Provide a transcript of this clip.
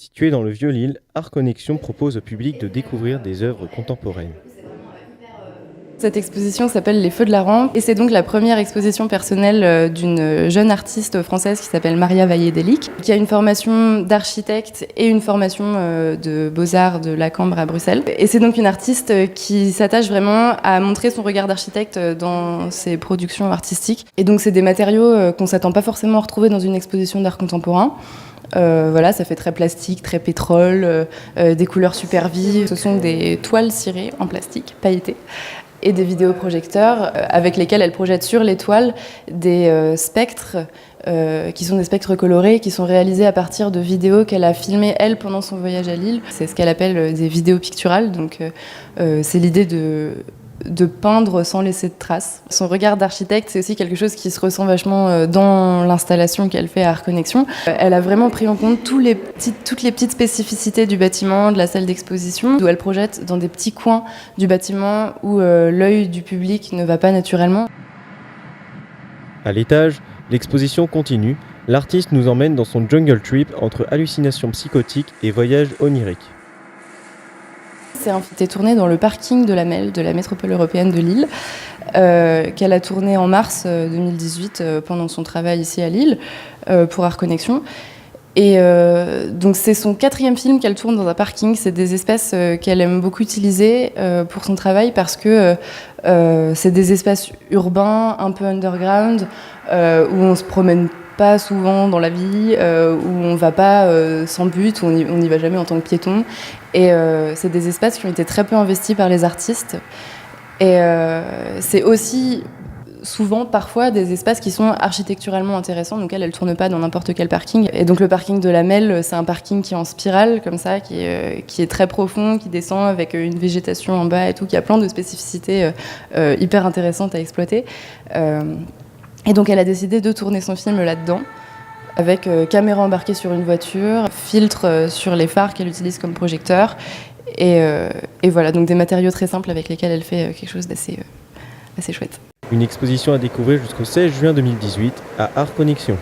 Situé dans le Vieux-Lille, Art Connexion propose au public de découvrir des œuvres contemporaines. Cette exposition s'appelle Les Feux de la Rampe et c'est donc la première exposition personnelle d'une jeune artiste française qui s'appelle Maria Valle-Delic, qui a une formation d'architecte et une formation de beaux-arts de la Cambre à Bruxelles. Et c'est donc une artiste qui s'attache vraiment à montrer son regard d'architecte dans ses productions artistiques. Et donc c'est des matériaux qu'on ne s'attend pas forcément à retrouver dans une exposition d'art contemporain. Voilà, ça fait très plastique, très pétrole, des couleurs super vives. Ce sont des toiles cirées en plastique, pailletées, et des vidéoprojecteurs avec lesquels elle projette sur les toiles des spectres qui sont des spectres colorés qui sont réalisés à partir de vidéos qu'elle a filmées elle pendant son voyage à Lille. C'est ce qu'elle appelle des vidéos picturales, donc c'est l'idée de peindre sans laisser de traces. Son regard d'architecte, c'est aussi quelque chose qui se ressent vachement dans l'installation qu'elle fait à Art Connexion. Elle a vraiment pris en compte toutes les petites spécificités du bâtiment, de la salle d'exposition, où elle projette dans des petits coins du bâtiment où l'œil du public ne va pas naturellement. À l'étage, l'exposition continue. L'artiste nous emmène dans son jungle trip entre hallucinations psychotiques et voyages oniriques. C'est tourné dans le parking de la MEL, de la métropole européenne de Lille, qu'elle a tourné en mars 2018 pendant son travail ici à Lille pour Art Connexion. Et donc c'est son 4e film qu'elle tourne dans un parking. C'est des espaces qu'elle aime beaucoup utiliser pour son travail parce que c'est des espaces urbains, un peu underground, où on se promène pas souvent dans la vie, où on va pas sans but, où on n'y va jamais en tant que piéton. Et c'est des espaces qui ont été très peu investis par les artistes. Et c'est aussi souvent, parfois, des espaces qui sont architecturalement intéressants. Donc elle tourne pas dans n'importe quel parking. Et donc le parking de la MEL, c'est un parking qui est en spirale, comme ça, qui est très profond, qui descend avec une végétation en bas et tout, qui a plein de spécificités hyper intéressantes à exploiter. Et donc elle a décidé de tourner son film là-dedans, avec caméra embarquée sur une voiture, filtre sur les phares qu'elle utilise comme projecteur, et voilà, donc des matériaux très simples avec lesquels elle fait quelque chose d'assez chouette. Une exposition à découvrir jusqu'au 16 juin 2018 à Art Connexion.